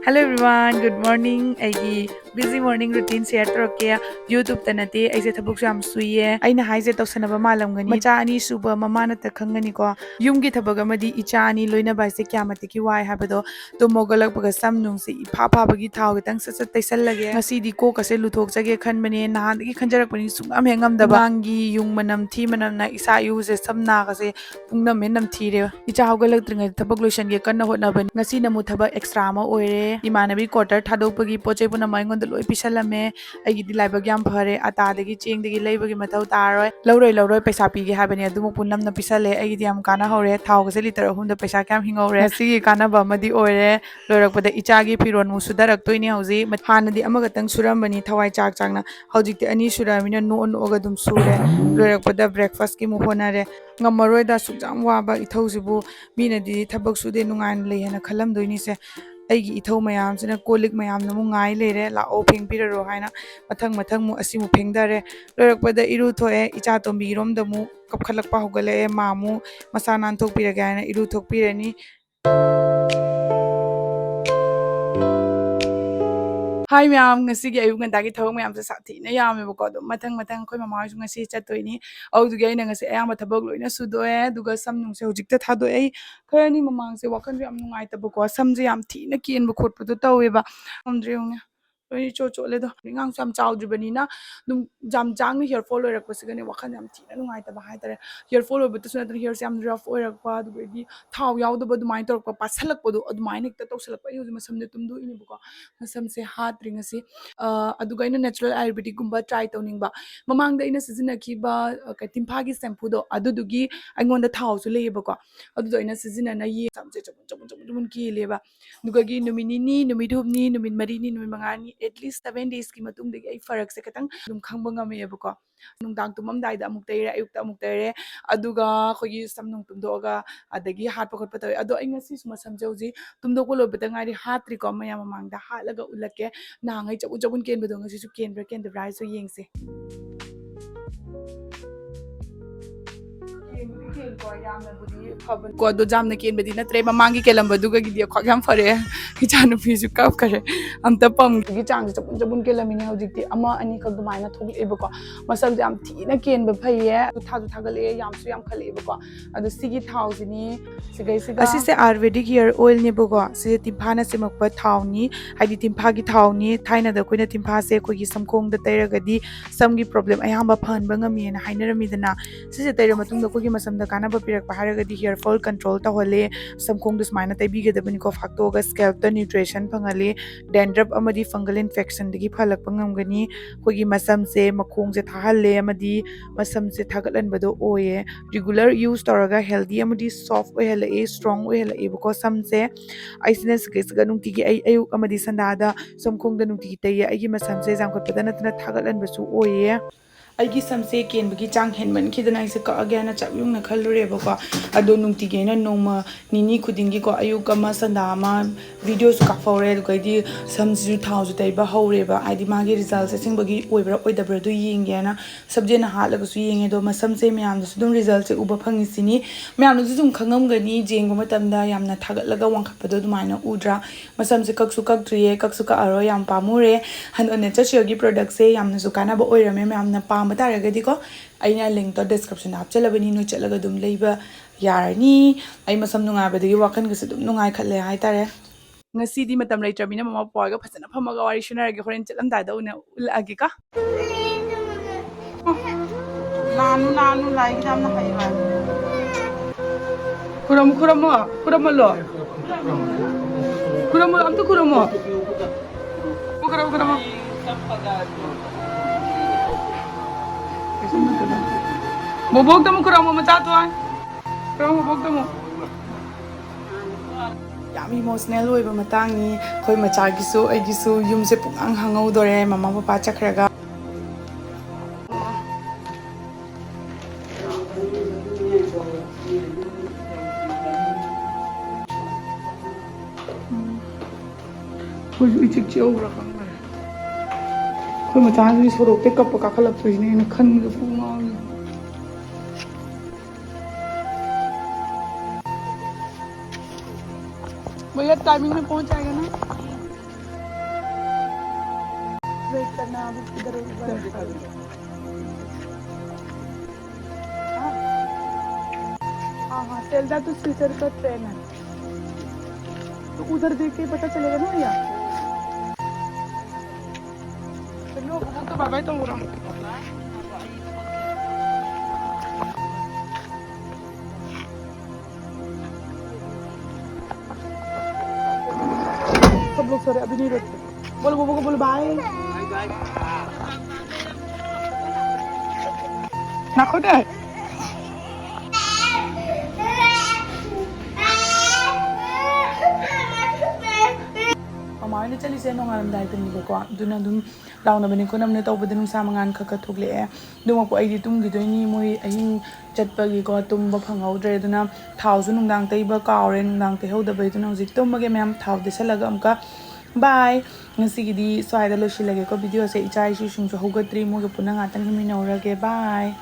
Hello everyone, good morning. ꯑꯩꯒꯤ busy morning routine share ꯇꯧꯔꯛꯀꯦ YouTube ꯇ ꯅꯠꯇꯦ ꯑꯩꯁꯦ ꯊꯕꯛꯁꯨ ꯌꯥꯝ ꯁꯨꯏꯌꯦ ꯑꯩꯅ ꯍꯥꯏꯁꯦ ꯇꯧꯁꯟꯅꯕ ꯃꯥꯜꯂꯝꯒꯅꯤ ꯃꯆꯥ ꯑꯅꯤ ꯁꯨꯕ ꯃꯃꯥꯅꯇ ꯈꯪꯒꯅꯤꯀꯣ ꯌꯨꯝꯒꯤ ꯊꯕꯛ ꯑꯃꯗꯤ ꯏꯆꯥ ꯑꯅꯤ ꯂꯣꯏꯅꯕ ꯍꯥꯏꯁꯦ ꯀꯌꯥꯃꯇꯤꯛꯀꯤ ꯋꯥꯏ ꯍꯥꯏꯕꯗꯣ ꯇꯨꯝ ꯍꯧꯒꯠꯂꯛꯄꯒ ꯁꯝ ꯅꯨꯡꯁꯦ ꯏꯐꯥ ꯐꯥꯕꯒꯤ ꯊꯥꯎ ꯈꯤꯇꯪ ꯁꯠ ꯇꯩꯁꯜꯂꯒꯦ ꯉꯁꯤꯗꯤ ꯀꯣꯛꯀꯁꯦ ꯂꯨꯊꯣꯛꯆꯒꯦ ꯈꯟꯕꯅꯦ ꯅꯍꯥꯟꯗꯒꯤ ꯈꯟꯖꯔꯛꯄꯅꯤ ꯁꯨꯡꯉꯝ ꯍꯦꯛ ꯉꯝꯗꯕ ꯑꯉꯥꯡꯒꯤ ꯌꯨꯡ ꯃꯅꯝ ꯊꯤ ꯃꯅꯝꯅ ꯏꯁꯥ ꯏꯎꯁꯦ ꯁꯝ ꯅꯥꯒꯁꯦ ꯄꯨꯡꯅꯝ ꯍꯦꯛ ꯅꯝꯊꯤꯔꯦ ꯏꯆꯥ ꯍꯧꯒꯠꯂꯛꯇ꯭ꯔꯤꯉꯩꯗ ꯊꯕꯛ ꯂꯣꯏꯁꯟꯒꯦ ꯀꯟꯅ ꯍꯣꯠꯅꯕꯅꯤ ꯉꯁꯤꯅ ꯑꯃꯨꯛ ꯊꯕꯛ ꯑꯦꯛꯁꯇ꯭ꯔꯥ ꯑꯃ ꯑꯣꯏꯔꯦ ꯏꯃꯥꯟꯅꯕꯤ ꯀ꯭ꯋꯥꯇꯔ ꯊꯥꯗꯣꯛꯄꯒꯤ ꯄꯣꯠ ꯆꯩ ꯄꯨꯝꯅꯃꯛ ꯑꯩꯉꯣꯟꯗ ꯂꯣꯏ ꯄꯤꯁꯜꯂꯝꯃꯦ ꯑꯩꯒꯤꯗꯤ ꯂꯥꯏꯕꯛ ꯌꯥꯝ ꯐꯔꯦ ꯑꯇꯥꯗꯒꯤ ꯆꯦꯡꯗꯒꯤ ꯂꯩꯕꯒꯤ ꯃꯊꯧ ꯇꯥꯔꯔꯣꯏ ꯂꯧꯔꯣꯏ ꯄꯩꯁꯥ ꯄꯤꯒꯦ ꯍꯥꯏꯕꯅꯤ ꯑꯗꯨꯃꯛ ꯄꯨꯟꯅꯝꯅ ꯄꯤꯁꯜꯂꯦ ꯑꯩꯒꯤꯗꯤ ꯌꯥꯝ ꯀꯥꯟꯅꯍꯧꯔꯦ ꯊꯥꯎꯒꯁꯦ ꯂꯤꯇꯔ 3ꯗ ꯄꯩꯁꯥ ꯀꯌꯥꯝ ꯍꯤꯡꯍꯧꯔꯦ ꯉꯁꯤꯒꯤ ꯀꯥꯟꯅꯕ ꯑꯃꯗꯤ ꯑꯣꯏꯔꯦ ꯂꯣꯏꯔꯛꯄꯗ ꯏꯆꯥꯒꯤ ꯐꯤꯔꯣꯟꯃꯨꯛ ꯁꯨꯊꯔꯛꯇꯣꯏꯅꯦ ꯍꯧꯖꯤꯛ ꯍꯥꯟꯅꯗꯤ ꯑꯃꯈꯛꯇꯪ ꯁꯨꯔꯝꯕꯅꯤ ꯊꯋꯥꯏ ꯆꯥꯛꯅ ꯍꯧꯖꯤꯛꯇꯤ ꯑꯅꯤ ꯁꯨꯔꯛꯑꯃꯤꯅ ꯅꯣꯛꯑꯒ ꯑꯗꯨꯝ ꯁꯨꯔꯦ ꯂꯣꯏꯔꯛꯄꯗ ꯕ꯭ꯔꯦꯛꯐꯥꯁꯀꯤ ꯑꯃꯨꯛ ꯍꯣꯠꯅꯔꯦ ꯉꯝꯃꯔꯣꯏꯗ ꯁꯨꯛꯌꯥꯝ ꯋꯥꯕ ꯏꯊꯧꯁꯤꯕꯨ ꯃꯤꯅꯗꯤ ꯊꯕꯛ ꯁꯨꯗꯦ ꯅꯨꯡꯉꯥꯏꯅ ꯂꯩ ꯍꯥꯏꯅ ꯈꯜꯂꯝꯗꯣꯏꯅꯤꯁꯦ ꯑꯩꯒꯤ ꯏꯊꯧ ꯃꯌꯥꯝꯁꯤꯅ ꯀꯣꯜ ꯂꯤꯛ ꯃꯌꯥꯝꯅ ꯑꯃꯨꯛ ꯉꯥꯏ ꯂꯩꯔꯦ ꯂꯥꯛꯑꯣ ꯐꯦꯡꯕꯤꯔꯔꯣ ꯍꯥꯏꯅ ꯃꯊꯪ ꯑꯃꯨꯛ ꯑꯁꯤꯃꯨꯛ ꯐꯦꯡꯊꯔꯦ ꯂꯣꯏꯔꯛꯄꯗ ꯏꯔꯨ ꯊꯣꯛꯑꯦ ꯏꯆꯥ ꯇꯣꯝꯕꯤꯔꯣꯝꯗ ꯑꯃꯨꯛ ꯀꯞꯈꯠꯂꯛꯄ ꯍꯧꯒꯠꯂꯛꯑꯦ ꯃꯥ ꯑꯃꯨꯛ ꯃꯁꯥ ꯅꯥꯟꯊꯣꯛꯄꯤꯔꯒꯦ ꯍꯥꯏꯅ ꯏꯔꯨ ꯊꯣꯛꯄꯤꯔꯅꯤ ꯍꯥꯏ ꯃꯌꯥꯝ ꯉꯁꯤꯒꯤ ꯑꯌꯨꯛ ꯉꯟꯇꯥꯒꯤ ꯊꯕꯛ ꯃꯌꯥꯝꯁꯦ ꯁꯥꯊꯤꯅ ꯌꯥꯝꯃꯦꯕꯀꯣ ꯑꯗꯨꯝ ꯃꯊꯪ ꯑꯩꯈꯣꯏ ꯃꯃꯥ ꯍꯣꯏꯁꯨ ꯉꯁꯤ ꯆꯠꯇꯣꯏꯅꯤ ꯑꯗꯨꯗꯨꯒꯤ ꯑꯩꯅ ꯉꯁꯤ ꯑꯌꯥꯝꯕ ꯊꯕꯛ ꯂꯣꯏꯅ ꯁꯨꯗꯣꯛꯑꯦ ꯑꯗꯨꯒ ꯁꯝ ꯅꯨꯡꯁꯦ ꯍꯧꯖꯤꯛꯇ ꯊꯥꯗꯣꯛꯑꯦ ꯑꯩ ꯈꯔꯅꯤ ꯃꯃꯥꯡꯁꯦ ꯋꯥꯈꯟꯁꯨ ꯌꯥꯝ ꯅꯨꯡꯉꯥꯏꯇꯕꯀꯣ ꯁꯝꯁꯦ ꯌꯥꯝ ꯊꯤꯅ ꯀꯦꯟꯕ ꯈꯣꯠꯄꯗꯣ ꯇꯧꯋꯦꯕ ꯉꯝꯗ꯭ꯔꯦ ꯌꯦꯡꯉꯨꯅꯦ ꯂꯣꯏꯅ ꯆꯣꯠꯂꯦꯗꯣ ꯑꯉꯥꯡꯁꯨ ꯌꯥꯝ ꯆꯥꯎꯗ꯭ꯔꯤꯕꯅꯤꯅ ꯑꯗꯨꯝ ꯌꯥꯝ ꯖꯥꯡꯅ ꯍꯤꯌꯔ ꯐꯣꯜ ꯑꯣꯏꯔꯛꯄꯁꯤꯒꯅꯦ ꯋꯥꯈꯜ ꯌꯥꯝ ꯊꯤꯅ ꯅꯨꯡꯉꯥꯏꯇꯕ ꯍꯥꯏꯇꯥꯔꯦ ꯍꯤꯌꯔ ꯐꯣꯜ ꯑꯣꯏꯕꯇꯁꯨ ꯅꯠꯇꯅ ꯍꯤꯌꯔꯁꯦ ꯌꯥꯝ ꯔꯐ ꯑꯣꯏꯔꯛꯄ ꯑꯗꯨꯗꯒꯤ ꯊꯥꯎ ꯌꯥꯎꯗꯕ ꯑꯗꯨꯃꯥꯏꯅ ꯇꯧꯔꯛꯄ ꯄꯥꯁꯜꯂꯛꯄꯗꯣ ꯑꯗꯨꯃꯥꯏꯅ ꯍꯦꯛꯇ ꯇꯧꯁꯜꯂꯛꯄ ꯑꯩ ꯍꯧꯖꯤꯛ ꯃꯁꯝꯁꯦ ꯇꯨꯝꯗꯣꯛꯏꯅꯦꯕꯀꯣ ꯃꯁꯝꯁꯦ ꯍꯥꯠꯇ꯭ꯔꯤ ꯉꯁꯤ ꯑꯗꯨꯒ ꯑꯩꯅ ꯅꯦꯆꯔꯦꯜ ꯑꯥꯌꯨꯔꯕꯦꯗꯤꯛꯀꯨꯝꯕ ꯇ꯭ꯔꯥꯏ ꯇꯧꯅꯤꯡꯕ ꯃꯃꯥꯡꯗ ꯑꯩꯅ ꯁꯤꯖꯤꯟꯅꯈꯤꯕ ꯇꯤꯝꯐꯥꯒꯤ ꯁꯦꯝꯄꯨꯗꯣ ꯑꯗꯨꯗꯨꯒꯤ ꯑꯩꯉꯣꯟꯗ ꯊꯥꯎꯁꯨ ꯂꯩꯌꯦꯕꯀꯣ ꯑꯗꯨꯗꯣ ꯑꯩꯅ ꯁꯤꯖꯤꯟꯅꯅ ꯁꯝꯁꯦ ꯆꯕꯨꯟ ꯀꯦꯜꯂꯦꯕ ꯑꯗꯨꯒꯤ ꯅꯨꯃꯤꯠ ꯅꯤꯅꯤ ꯅꯨꯃꯤꯠ ꯍꯨꯝꯅꯤ ꯅꯨꯃꯤꯠ ꯃꯔꯤꯅꯤ ꯅꯨꯃꯤꯠ ꯃꯉꯥꯅꯤ ꯑꯦꯠꯂꯤꯁ 7 daysꯀꯤ ꯃꯇꯨꯡꯗꯒꯤ ꯑꯩ ꯐꯔꯛꯁꯦ ꯈꯤꯇꯪ ꯑꯗꯨꯝ ꯈꯪꯕ ꯉꯝꯃꯦꯕꯀꯣ ꯅꯨꯡꯗꯥꯡ ꯇꯨꯝꯃꯝꯗꯥꯏꯗ ꯑꯃꯨꯛ ꯇꯩꯔꯦ ꯑꯌꯨꯛꯇ ꯑꯃꯨꯛ ꯇꯩꯔꯦ ꯑꯗꯨꯒ ꯑꯩꯈꯣꯏꯒꯤ ꯁꯝ ꯅꯨꯡ ꯇꯨꯝꯊꯣꯛꯑꯒ ꯑꯗꯒꯤ ꯍꯥꯠꯄ ꯈꯣꯠꯄ ꯇꯧꯋꯦ ꯑꯗꯣ ꯑꯩ ꯉꯁꯤꯁꯨ ꯃꯁꯝꯁꯦ ꯍꯧꯖꯤꯛ ꯇꯨꯝꯗꯣꯛꯄ ꯂꯣꯏꯕꯗ ꯉꯥꯏꯔꯤ ꯍꯥꯠꯇ꯭ꯔꯤꯀꯣ ꯃꯌꯥꯝ ꯃꯃꯥꯡꯗ ꯍꯥꯠꯂꯒ ꯎꯠꯂꯛꯀꯦ ꯅꯍꯥꯟꯉꯩ ꯆꯕꯨꯟ ꯀꯦꯟꯕꯗꯣ ꯉꯁꯤꯁꯨ ꯀꯦꯟꯕ꯭ꯔꯥ ꯀꯦꯟꯗꯕ꯭ꯔꯥ ꯍꯥꯏꯁꯨ ꯌꯦꯡꯁꯦ ꯐꯕꯅꯤꯀꯣ ꯑꯗꯣ ꯌꯥꯝꯅ ꯀꯦꯟꯕꯗꯤ ꯅꯠꯇ꯭ꯔꯦ ꯃꯃꯥꯡꯒꯤ ꯀꯦꯜꯂꯝꯕꯗꯨꯒꯗꯤ ꯈ꯭ꯋꯥꯏ ꯌꯥꯝ ꯐꯔꯦ ꯏꯆꯥꯅꯨꯄꯤꯁꯨ ꯀꯞꯈꯔꯦ ꯑꯝꯇ ꯄꯝꯒꯤ ꯆꯥꯡꯁꯦ ꯆꯕꯨꯟ ꯀꯦꯜꯂꯝꯃꯤꯅꯦ ꯍꯧꯖꯤꯛꯇꯤ ꯑꯃ ꯑꯅꯤꯈꯛ ꯑꯗꯨꯃꯥꯏꯅ ꯊꯣꯛꯂꯛꯑꯦꯕꯀꯣ ꯃꯁꯝꯁꯦ ꯌꯥꯝ ꯊꯤꯅ ꯀꯦꯟꯕ ꯐꯩꯌꯦ ꯊꯥꯁꯨ ꯊꯥꯒꯠꯂꯛꯑꯦ ꯌꯥꯝꯁꯨ ꯌꯥꯝꯈꯠꯂꯛꯑꯦꯕꯀꯣ ꯑꯗꯣ ꯁꯤꯒꯤ ꯊꯥꯎꯁꯤꯅꯤ ꯁꯤꯒꯩꯁꯤꯒ ꯑꯁꯤꯁꯦ ꯑꯥꯌꯨꯔꯕꯦꯗꯤꯛ ꯍꯤꯌꯔ ꯑꯣꯏꯜꯅꯦꯕꯀꯣ ꯁꯤꯁꯦ ꯇꯤꯝꯐꯥꯅ ꯁꯦꯝꯃꯛꯄ ꯊꯥꯎꯅꯤ ꯍꯥꯏꯗꯤ ꯇꯤꯝꯐꯥꯒꯤ ꯊꯥꯎꯅꯤ ꯊꯥꯏꯅꯗ ꯑꯩꯈꯣꯏꯅ ꯇꯤꯝꯐꯥꯁꯦ ꯑꯩꯈꯣꯏꯒꯤ ꯁꯝꯈꯣꯡꯗ ꯇꯩꯔꯒꯗꯤ ꯁꯝꯒꯤ ꯄ꯭ꯔꯣꯕ꯭ꯂꯦꯝ ꯑꯌꯥꯝꯕ ꯐꯍꯟꯕ ꯉꯝꯃꯦꯅ ꯍꯥꯏꯅꯔꯝꯃꯤꯗꯅ ꯁꯤꯁꯦ ꯇꯩꯔ ꯃꯇꯨꯡꯗ ꯑꯩꯈꯣꯏꯒꯤ ꯃꯁꯝꯗ ꯀꯥꯟꯅꯕ ꯄꯤꯔꯛꯄ ꯍꯥꯏꯔꯒꯗꯤ ꯍꯤꯌꯔ ꯐꯣꯜ ꯀꯟꯇ꯭ꯔꯣल ꯇꯧꯍꯜꯂꯦ ꯁꯝꯈꯣꯡꯗ ꯁꯨꯃꯥꯏꯅ ꯇꯩꯕꯤꯒꯗꯕꯅꯤꯀꯣ ꯐꯥꯛꯇꯣꯛꯑꯒ ꯁ꯭ꯀꯦꯜꯞꯇ ꯅ꯭ꯌꯨꯇ꯭ꯔꯤꯁꯟ ꯐꯪꯍꯜꯂꯤ ꯗꯦꯟꯗ꯭ꯔꯞ ꯑꯃꯗꯤ ꯐꯪꯒꯜ ꯏꯟꯐꯦꯛꯁꯟꯗꯒꯤ ꯐꯍꯜꯂꯛꯄ ꯉꯝꯒꯅꯤ ꯑꯩꯈꯣꯏꯒꯤ ꯃꯁꯝꯁꯦ ꯃꯈꯣꯡꯁꯦ ꯊꯥꯍꯜꯂꯦ ꯑꯃꯗꯤ ꯃꯁꯝꯁꯦ ꯊꯥꯒꯠꯍꯟꯕꯗꯣ ꯑꯣꯏꯌꯦ ꯔꯤꯒꯨꯂꯔ ꯌꯨꯁ ꯇꯧꯔꯒ ꯍꯦꯜꯗꯤ ꯑꯃꯗꯤ ꯁꯣꯐ ꯑꯣꯏꯍꯜꯂꯛꯑꯦ ꯁ꯭ꯇ꯭ꯔꯣꯡ ꯑꯣꯏꯍꯜꯂꯛꯑꯦꯕꯀꯣ ꯁꯝꯁꯦ ꯑꯩꯁꯤꯅ ꯁꯤꯒꯩꯁꯤꯒ ꯅꯨꯡꯇꯤꯒꯤ ꯑꯩ ꯑꯌꯨꯛ ꯑꯃꯗꯤ ꯁꯟꯗꯥꯗ ꯁꯝꯈꯣꯡꯗ ꯅꯨꯡꯇꯤꯒꯤ ꯇꯩꯌꯦ ꯑꯩꯒꯤ ꯃꯁꯝꯁꯦ ꯌꯥꯝꯈꯠꯄꯗ ꯅꯠꯇꯅ ꯊꯥꯒꯠꯍꯟꯕꯁꯨ ꯑꯣꯏꯌꯦ ꯑꯩꯒꯤ ꯁꯝꯁꯦ ꯀꯦꯟꯕꯒꯤ ꯆꯥꯡ ꯍꯦꯟꯃꯟꯈꯤꯗꯅ ꯑꯩꯁꯦ ꯀꯛꯑꯒꯦ ꯍꯥꯏꯅ ꯆꯞꯌꯨꯡꯅ ꯈꯜꯂꯨꯔꯦꯕꯀꯣ ꯑꯗꯣ ꯅꯨꯡꯇꯤꯒꯤ ꯑꯩꯅ ꯅꯣꯡꯃ ꯅꯤꯅꯤ ꯈꯨꯗꯤꯡꯒꯤꯀꯣ ꯑꯌꯨꯛ ꯑꯃ ꯁꯟꯗꯥ ꯑꯃ ꯚꯤꯗꯤꯑꯣꯁꯨ ꯀꯥꯞꯍꯧꯔꯦ ꯑꯗꯨꯒꯩꯗꯤ ꯁꯝꯁꯤꯁꯨ ꯊꯥꯎꯁꯨ ꯇꯩꯕ ꯍꯧꯔꯦꯕ ꯍꯥꯏꯗꯤ ꯃꯥꯒꯤ ꯔꯤꯖꯜꯠꯁꯦ ꯑꯁꯦꯡꯕꯒꯤ ꯑꯣꯏꯕ꯭ꯔꯥ ꯑꯣꯏꯗꯕ꯭ꯔꯥꯗꯣ ꯌꯦꯡꯒꯦꯅ ꯁꯕꯖꯦꯛꯅ ꯍꯥꯠꯂꯒꯁꯨ ꯌꯦꯡꯉꯦ ꯑꯗꯣ ꯃꯁꯝꯁꯦ ꯃꯌꯥꯝꯗꯁꯨ ꯑꯗꯨꯝ ꯔꯤꯖꯜꯠꯁꯦ ꯎꯕ ꯐꯪꯉꯤꯁꯤꯅꯤ ꯃꯌꯥꯝꯅꯁꯨ ꯑꯗꯨꯝ ꯈꯪꯉꯝꯒꯅꯤ ꯌꯦꯡꯕ ꯃꯇꯝꯗ ꯌꯥꯝꯅ ꯊꯥꯒꯠꯂꯒ ꯋꯥꯡꯈꯠꯄꯗꯣ ꯑꯗꯨꯃꯥꯏꯅ ꯎꯗ꯭ꯔꯥ ꯃꯁꯝꯁꯦ ꯀꯛꯁꯨ ꯀꯛꯇ꯭ꯔꯤꯌꯦ ꯀꯛꯁꯨ ꯀꯛꯑꯔꯣꯏ ꯌꯥꯝ ꯄꯥꯝꯃꯨꯔꯦ ꯍꯟꯗ ꯅꯦꯆꯔꯁꯤꯌꯔꯒꯤ ꯄ꯭ꯔꯣꯗꯛꯁꯦ ꯌꯥꯝꯅꯁꯨ ꯀꯥꯟꯅꯕ ꯑꯣꯏꯔꯝꯃꯦ ꯃꯌꯥꯝꯅ ꯄꯥꯝꯕ ꯇꯥꯔꯒꯗꯤꯀꯣ ꯑꯩꯅ ꯂꯤꯡꯛꯇꯣ ꯗꯤꯁꯀ꯭ꯔꯤꯞꯁꯟꯗ ꯍꯥꯞꯆꯜꯂꯕꯅꯤ ꯅꯣꯏ ꯆꯠꯂꯒ ꯑꯗꯨꯝ ꯂꯩꯕ ꯌꯥꯔꯅꯤ ꯑꯩ ꯃꯁꯝ ꯅꯨꯡꯉꯥꯏꯕꯗꯒꯤ ꯋꯥꯈꯜꯒꯁꯨ ꯑꯗꯨꯝ ꯅꯨꯡꯉꯥꯏꯈꯠꯂꯦ ꯍꯥꯏꯇꯥꯔꯦ ꯉꯁꯤꯗꯤ ꯃꯇꯝ ꯂꯩꯇ꯭ꯔꯕꯅꯤꯅ ꯃꯃꯥ ꯄꯄꯥꯒ ꯐꯖꯅ ꯐꯝꯃꯒ ꯋꯥꯔꯤ ꯁꯨꯅꯔꯒꯦ ꯍꯣꯔꯦꯟ ꯆꯠꯂꯝꯗꯥꯏꯗ ꯑꯣꯏꯅ ꯎꯠꯂꯛꯑꯒꯦꯀꯣ ꯅꯥꯅꯨ ꯂꯥꯏꯒꯤꯗ ꯌꯥꯝꯅ ꯍꯩꯕ ꯈꯨꯔꯝꯃꯜꯂꯣ ꯑꯝꯇ ꯈꯨꯔꯝꯃꯣ ꯈꯨꯔꯝꯃꯣ ꯕꯣꯕꯣꯛꯇ ꯑꯃꯨꯛ ꯈꯨꯔꯝꯃꯣ ꯃꯆꯥ ꯊꯣꯏ ꯈꯨꯔꯝꯃꯣ ꯕꯣꯕꯣꯛꯇ ꯑꯃꯨꯛ ꯌꯥꯝ ꯏꯃꯣꯁꯅꯦꯜ ꯑꯣꯏꯕ ꯃꯇꯥꯡꯅꯤ ꯑꯩꯈꯣꯏ ꯃꯆꯥꯒꯤꯁꯨ ꯑꯩꯒꯤꯁꯨ ꯌꯨꯝꯁꯦ ꯄꯨꯡꯍꯥꯡ ꯍꯥꯡꯍꯧꯗꯣꯔꯦ ꯃꯃꯥ ꯄꯄꯥ ꯆꯠꯈ꯭ꯔꯒ ꯑꯩꯈꯣꯏꯁꯨ ꯏꯆꯤꯛ ꯆꯤꯛꯍꯧꯕ꯭ꯔꯥ ꯈꯪꯗꯔꯦ ꯑꯩꯈꯣꯏ ꯃꯆꯥꯁꯤꯗꯤ ꯁꯣꯔꯣꯛꯇ ꯀꯞꯄ ꯀꯥꯈꯠꯂꯛꯇꯣꯏꯁꯤꯅꯦ ꯑꯩꯅ ꯈꯟꯕꯗ ꯄꯨꯡ ꯉꯥꯎꯔꯤ भैया टाइमिंग में पहुंच जाएगा ना वेट करना अब इधर हाँ हाँ सेल्दा तो स्विचर का ट्रेन है तो उधर देख के पता चलेगा ना भैया चलो वो तो बाबा तो हो रहा सब लोग सर अभी नहीं रुकते बोलो बोबो को बोलो बाय ना खुद है Mama chali se no ngaram dai tani ko duna dum launa bani ko namne taw badun sa mangan kha ka thukle e dum ko ai di tum gi doi ni moi ahin chatpa gi ko tum ba phangau dre duna thau su nung dang tai ba kaure nung dang te ho da bai duna zik tum ge mem thau de sa laga amka bye ngasi gi di swai da lo shi lage ko video se ichai shi shung jo hogatri mo ge punang atang mi no ra ge bye